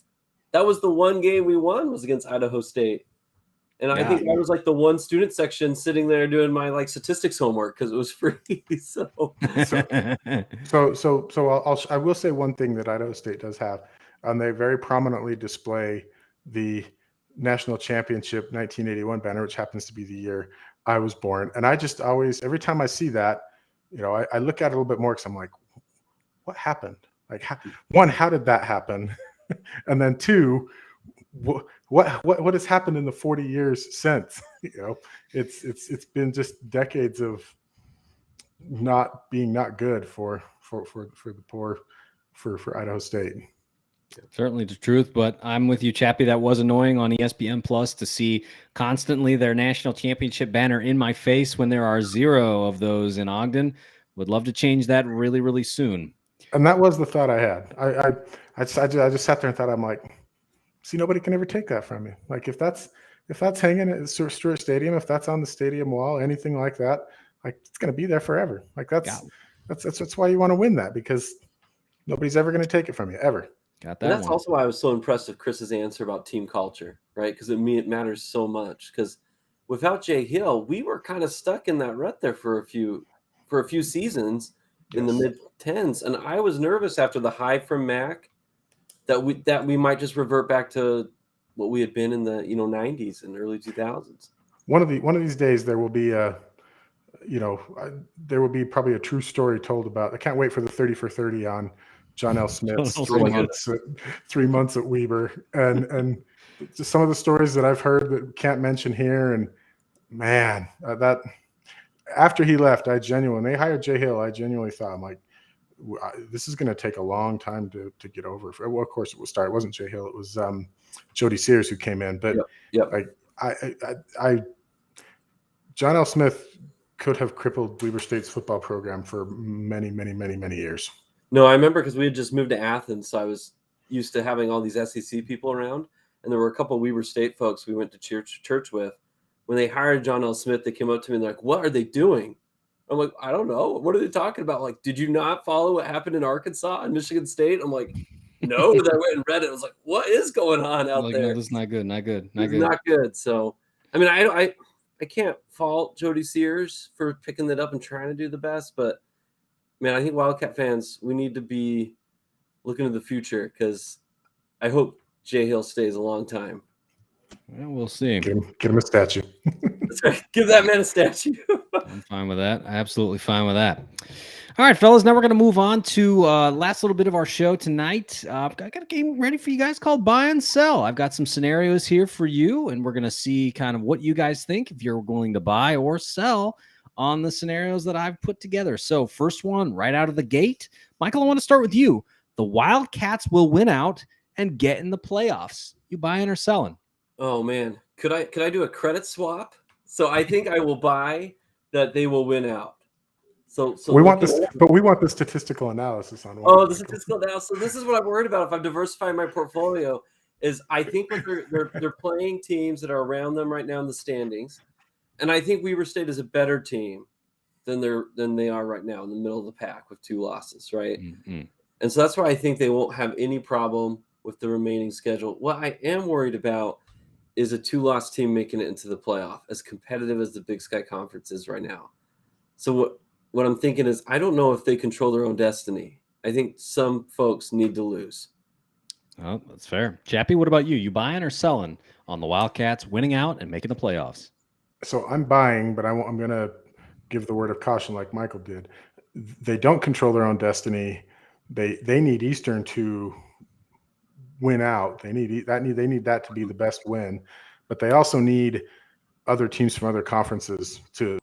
[SPEAKER 3] that was the one game we won was against Idaho State. And I think I was like the one student section sitting there doing my like statistics homework because it was free.
[SPEAKER 2] I will say one thing that Idaho State does have. They very prominently display the national championship 1981 banner, which happens to be the year I was born. And I just always, every time I see that, I look at it a little bit more because I'm like, what happened? Like, how did that happen? And then two, what has happened in the 40 years since? It's been just decades of not good for the poor for Idaho State.
[SPEAKER 1] Certainly the truth, but I'm with you, Chappie. That was annoying on ESPN Plus to see constantly their national championship banner in my face when there are 0 of those in Ogden. Would love to change that really, really soon.
[SPEAKER 2] And that was the thought I had. I just sat there and thought, I'm like, see, nobody can ever take that from me. Like if that's hanging at Stewart Stadium, if that's on the stadium wall, anything like that, like it's going to be there forever. Like that's why you want to win that, because nobody's ever going to take it from you ever.
[SPEAKER 1] Got that.
[SPEAKER 3] And that's also why I was so impressed with Chris's answer about team culture, right? Because it matters so much. Because without Jay Hill, we were kind of stuck in that rut there for a few seasons in the mid-10s, and I was nervous after the high from Mac that we might just revert back to what we had been in the 90s and early 2000s.
[SPEAKER 2] One of these days there will be probably a true story told about. I can't wait for the 30 for 30 on John L. Smith's 3 months at Weber, and just some of the stories that I've heard that we can't mention here. And man, that after he left, they hired Jay Hill. I genuinely thought, I'm like, this is going to take a long time to get over. Well, of course, it wasn't Jay Hill. It was Jody Sears who came in. But John L. Smith could have crippled Weber State's football program for many, many, many, many years.
[SPEAKER 3] No, I remember because we had just moved to Athens, so I was used to having all these SEC people around, and there were a couple of Weber State folks we went to church with. When they hired John L. Smith, they came up to me and they're like, "What are they doing?" I'm like, "I don't know. What are they talking about? Like, did you not follow what happened in Arkansas and Michigan State?" I'm like, "No." Then I went and read it. I was like, "What is going on out there?"
[SPEAKER 1] No, this is not good. Not
[SPEAKER 3] good. So, I mean, I can't fault Jody Sears for picking that up and trying to do the best, but man, I think Wildcat fans, we need to be looking to the future, because I hope Jay Hill stays a long time.
[SPEAKER 1] Well, we'll see.
[SPEAKER 2] Get him a statue.
[SPEAKER 3] That's right. Give that man a statue.
[SPEAKER 1] I'm fine with that. Absolutely fine with that. All right, fellas, now we're going to move on to last little bit of our show tonight. I've got a game ready for you guys called Buy and Sell. I've got some scenarios here for you, and we're going to see kind of what you guys think, if you're going to buy or sell on the scenarios that I've put together. So first one right out of the gate, Michael, I want to start with you. The Wildcats will win out and get in the playoffs. You buying or selling?
[SPEAKER 3] Oh man, could I do a credit swap? So I think I will buy that they will win out. So
[SPEAKER 2] we want the statistical analysis on.
[SPEAKER 3] The statistical analysis. So this is what I'm worried about if I'm diversifying my portfolio. Is I think they're playing teams that are around them right now in the standings. And I think Weber State is a better team than they are right now in the middle of the pack with 2 losses, right? Mm-hmm. And so that's why I think they won't have any problem with the remaining schedule. What I am worried about is a 2-loss team making it into the playoff, as competitive as the Big Sky Conference is right now. So what I'm thinking is, I don't know if they control their own destiny. I think some folks need to lose.
[SPEAKER 1] Oh, that's fair. Chappie, what about you? You buying or selling on the Wildcats winning out and making the playoffs?
[SPEAKER 2] So I'm buying, but I'm going to give the word of caution like Michael did. They don't control their own destiny. They need Eastern to win out. They need that to be the best win, but they also need other teams from other conferences to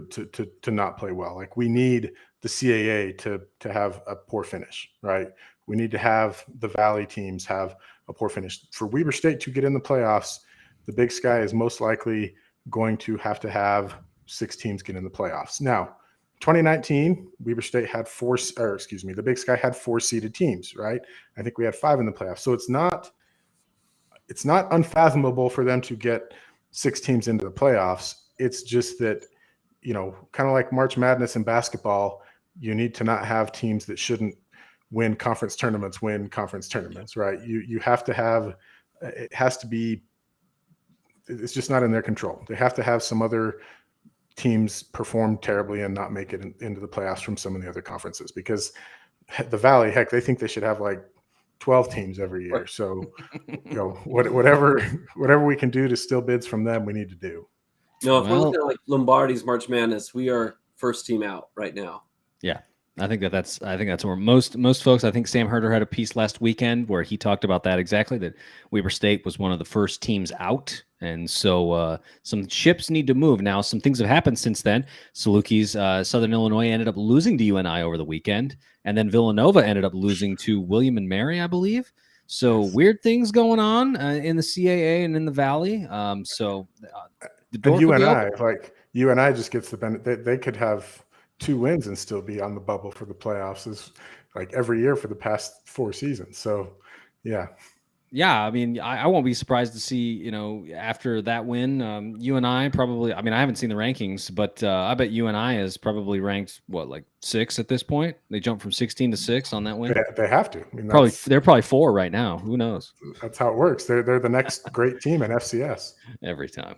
[SPEAKER 2] not play well. Like we need the CAA to have a poor finish, right? We need to have the Valley teams have a poor finish. For Weber State to get in the playoffs, the Big Sky is most likely going to have 6 teams get in the playoffs. Now, 2019, Weber State had the Big Sky had 4 seeded teams, right? I think we had 5 in the playoffs. So it's not unfathomable for them to get 6 teams into the playoffs. It's just that, kind of like March Madness in basketball, you need to not have teams that shouldn't win conference tournaments, right? You have to have it has to be. It's just not in their control. They have to have some other teams perform terribly and not make it into the playoffs from some of the other conferences, because the Valley, heck, they think they should have like 12 teams every year. So, whatever we can do to steal bids from them, we need to do.
[SPEAKER 3] No, if we're looking at like Lombardi's March Madness, we are first team out right now.
[SPEAKER 1] Yeah. I think that's where most folks, I think Sam Herder had a piece last weekend where he talked about that exactly, that Weber State was one of the first teams out. And so some ships need to move. Now, some things have happened since then. Salukis, Southern Illinois ended up losing to UNI over the weekend. And then Villanova ended up losing to William and Mary, I believe. So weird things going on in the CAA and in the Valley. The door
[SPEAKER 2] UNI just gets the benefit. They could have 2 wins and still be on the bubble for the playoffs, is like every year for the past 4 seasons. So, yeah.
[SPEAKER 1] Yeah, I mean, I won't be surprised to see, after that win, UNI probably, I mean, I haven't seen the rankings, but I bet UNI is probably ranked, like 6 at this point? They jumped from 16 to 6 on that win?
[SPEAKER 2] They have to. I mean,
[SPEAKER 1] they're probably 4 right now. Who knows?
[SPEAKER 2] That's how it works. They're the next great team in FCS.
[SPEAKER 1] Every time.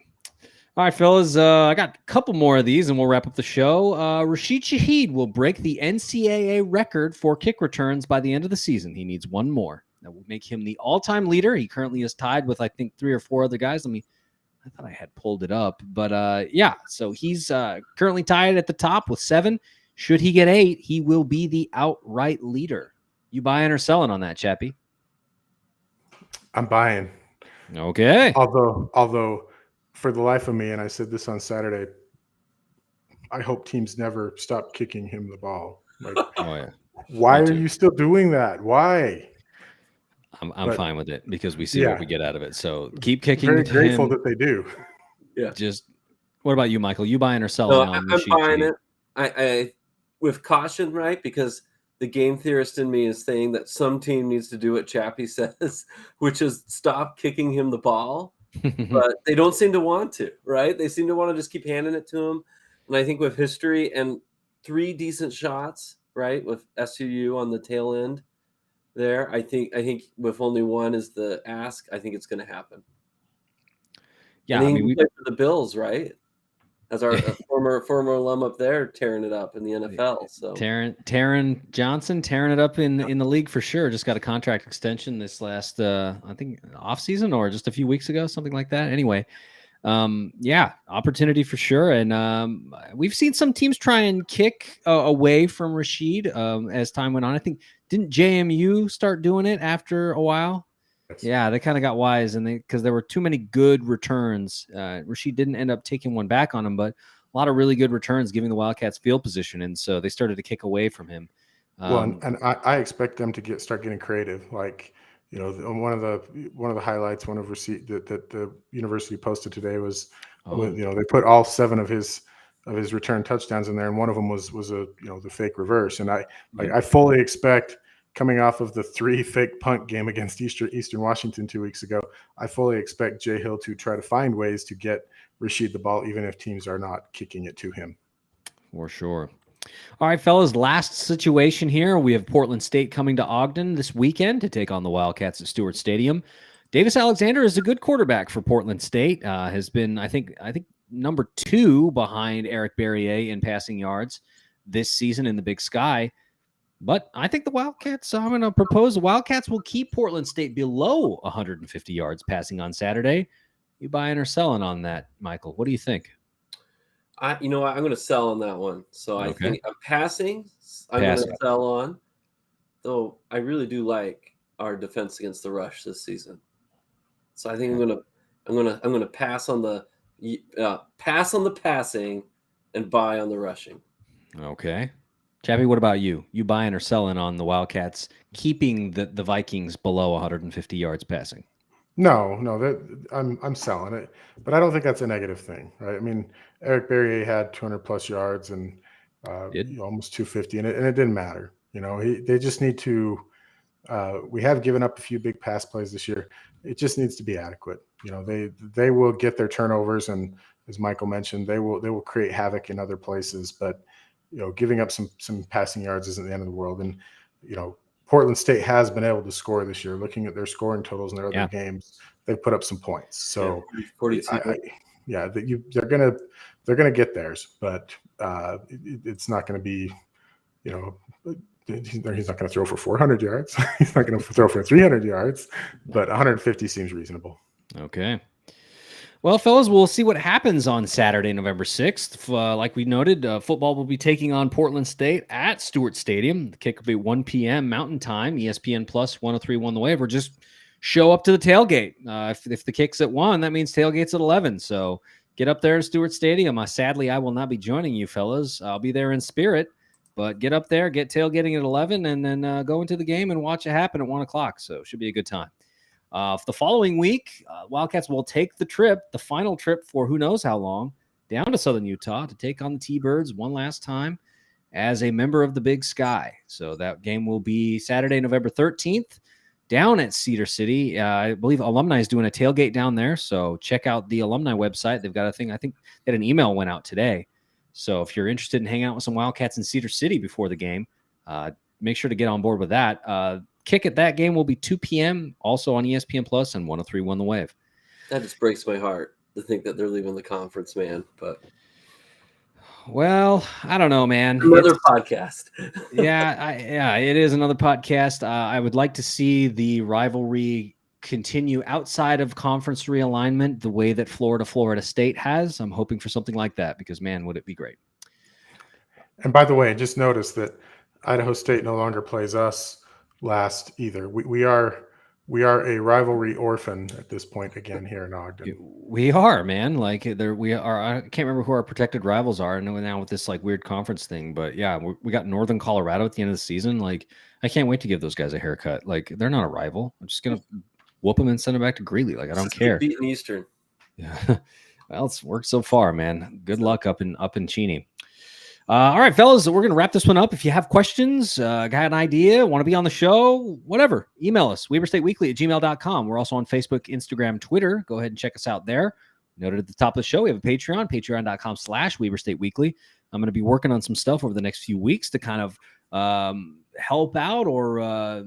[SPEAKER 1] All right, fellas, I got a couple more of these and we'll wrap up the show. Rashid Shaheed will break the NCAA record for kick returns by the end of the season. He needs 1 more. That will make him the all-time leader. He currently is tied with, I think, 3 or 4 other guys. I thought I had pulled it up. But, so he's currently tied at the top with 7. Should he get 8, he will be the outright leader. You buying or selling on that, Chappie?
[SPEAKER 2] I'm buying.
[SPEAKER 1] Okay.
[SPEAKER 2] Although, for the life of me, and I said this on Saturday, I hope teams never stop kicking him the ball. Like, why are you still doing that? Why?
[SPEAKER 1] I'm fine with it because we see what we get out of it. So keep kicking.
[SPEAKER 2] Very grateful that they do.
[SPEAKER 3] Yeah.
[SPEAKER 1] Just what about you, Michael? You buying or selling?
[SPEAKER 3] I'm buying it. I with caution, right? Because the game theorist in me is saying that some team needs to do what Chappie says, which is stop kicking him the ball. But they don't seem to want to, right? They seem to want to just keep handing it to him. And I think with history and 3 decent shots, right, with SUU on the tail end there, I think with only 1 is the ask, I think it's going to happen. Yeah, I mean, we play for the Bills, right? As our former alum up there tearing it up in the NFL. So
[SPEAKER 1] Taron Johnson tearing it up in the league for sure. Just got a contract extension this last I think off season or just a few weeks ago, something like that. Anyway, opportunity for sure. And we've seen some teams try and kick away from Rashid as time went on. I think didn't JMU start doing it after a while? Yeah, they kind of got wise, and because there were too many good returns. Rashid didn't end up taking one back on him, but a lot of really good returns, giving the Wildcats field position, and so they started to kick away from him.
[SPEAKER 2] And I expect them to start getting creative. Like, one of the highlights, one of that the university posted today was, they put all 7 of his return touchdowns in there, and one of them was a the fake reverse. And I fully expect, coming off of the 3 fake punt game against Eastern Washington 2 weeks ago, I fully expect Jay Hill to try to find ways to get Rashid the ball, even if teams are not kicking it to him.
[SPEAKER 1] For sure. All right, fellas, last situation here. We have Portland State coming to Ogden this weekend to take on the Wildcats at Stewart Stadium. Davis Alexander is a good quarterback for Portland State. Has been, I think, number 2 behind Eric Berrier in passing yards this season in the Big Sky. But I think the Wildcats, I'm going to propose the Wildcats will keep Portland State below 150 yards passing on Saturday. You buying or selling on that, Michael? What do you think?
[SPEAKER 3] I'm going to sell on that one. So I think I'm passing. I'm going to sell on. Though I really do like our defense against the rush this season. So I think I'm going to pass on the passing and buy on the rushing.
[SPEAKER 1] Okay. Chappie, what about you? You buying or selling on the Wildcats keeping the Vikings below 150 yards passing?
[SPEAKER 2] No, I'm selling it, but I don't think that's a negative thing, right? I mean, Eric Berrier had 200 plus yards and almost 250, and it didn't matter. They just need to. We have given up a few big pass plays this year. It just needs to be adequate. They will get their turnovers, and as Michael mentioned, they will create havoc in other places, but. Giving up some passing yards isn't the end of the world. And, Portland State has been able to score this year. Looking at their scoring totals in their other
[SPEAKER 1] Yeah.
[SPEAKER 2] games, they've put up some points. So
[SPEAKER 3] 42.
[SPEAKER 2] they're gonna get theirs, but it's not going to be, he's not going to throw for 400 yards. He's not going to throw for 300 yards, but 150 seems reasonable.
[SPEAKER 1] Okay. Well, fellas, we'll see what happens on Saturday, November 6th. Like we noted, football will be taking on Portland State at Stewart Stadium. The kick will be 1 p.m. Mountain Time, ESPN Plus 103.1 The Wave, or just show up to the tailgate. If the kick's at 1, that means tailgate's at 11. So get up there at Stewart Stadium. Sadly, I will not be joining you, fellas. I'll be there in spirit, but get up there, get tailgating at 11, and then go into the game and watch it happen at 1 o'clock. So it should be a good time. The following week, Wildcats will take the final trip for who knows how long, down to Southern Utah to take on the T-Birds one last time as a member of the Big Sky. So that game will be Saturday, November 13th, down at Cedar City. I believe Alumni is doing a tailgate down there, so check out the Alumni website. They've got a thing. I think that an email went out today. So if you're interested in hanging out with some Wildcats in Cedar City before the game, make sure to get on board with that. Kick at that game will be 2 p.m. also on ESPN Plus and 103.1 The Wave.
[SPEAKER 3] That just breaks my heart to think that they're leaving the conference, man. But
[SPEAKER 1] well, I don't know, man.
[SPEAKER 3] Another podcast.
[SPEAKER 1] Yeah, it is another podcast. I would like to see the rivalry continue outside of conference realignment the way that Florida State has. I'm hoping for something like that because, man, would it be great.
[SPEAKER 2] And by the way, just notice that Idaho State no longer plays us last either. We are a rivalry orphan at this point again here in Ogden.
[SPEAKER 1] We are, man. Like we are. I can't remember who our protected rivals are now with this like weird conference thing. But yeah, we got Northern Colorado at the end of the season. Like I can't wait to give those guys a haircut. Like they're not a rival. I'm just gonna whoop them and send them back to Greeley. Like I don't care.
[SPEAKER 3] Beating Eastern.
[SPEAKER 1] Yeah. Well, it's worked so far, man. Good luck up in Cheney. All right, fellas, we're going to wrap this one up. If you have questions, got an idea, want to be on the show, whatever, email us, WeberStateWeekly@gmail.com. We're also on Facebook, Instagram, Twitter. Go ahead and check us out there. Noted at the top of the show, we have a Patreon, patreon.com/WeberStateWeekly. I'm going to be working on some stuff over the next few weeks to kind of help out or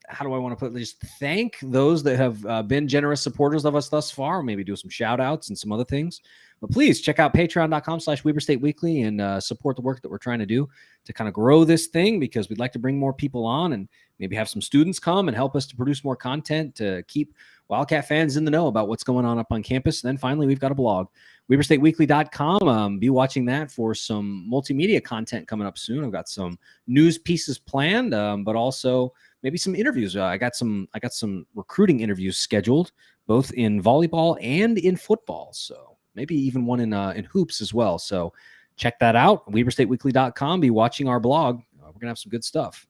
[SPEAKER 1] how do I want to put it? Just thank those that have been generous supporters of us thus far, maybe do some shout outs and some other things. But please check out patreon.com/WeberStateWeekly and support the work that we're trying to do to kind of grow this thing because we'd like to bring more people on and maybe have some students come and help us to produce more content to keep Wildcat fans in the know about what's going on up on campus. And then finally, we've got a blog, WeberStateWeekly.com. Be watching that for some multimedia content coming up soon. I've got some news pieces planned, but also maybe some interviews. I got some recruiting interviews scheduled, both in volleyball and in football. So maybe even one in hoops as well. So check that out. WeberStateWeekly.com. Be watching our blog. We're going to have some good stuff.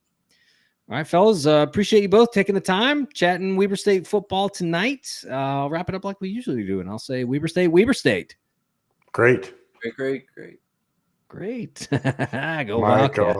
[SPEAKER 1] All right, fellas. Appreciate you both taking the time, chatting Weber State football tonight. I'll wrap it up like we usually do, and I'll say Weber State.
[SPEAKER 2] Great.
[SPEAKER 3] Great.
[SPEAKER 1] Go Wildcats.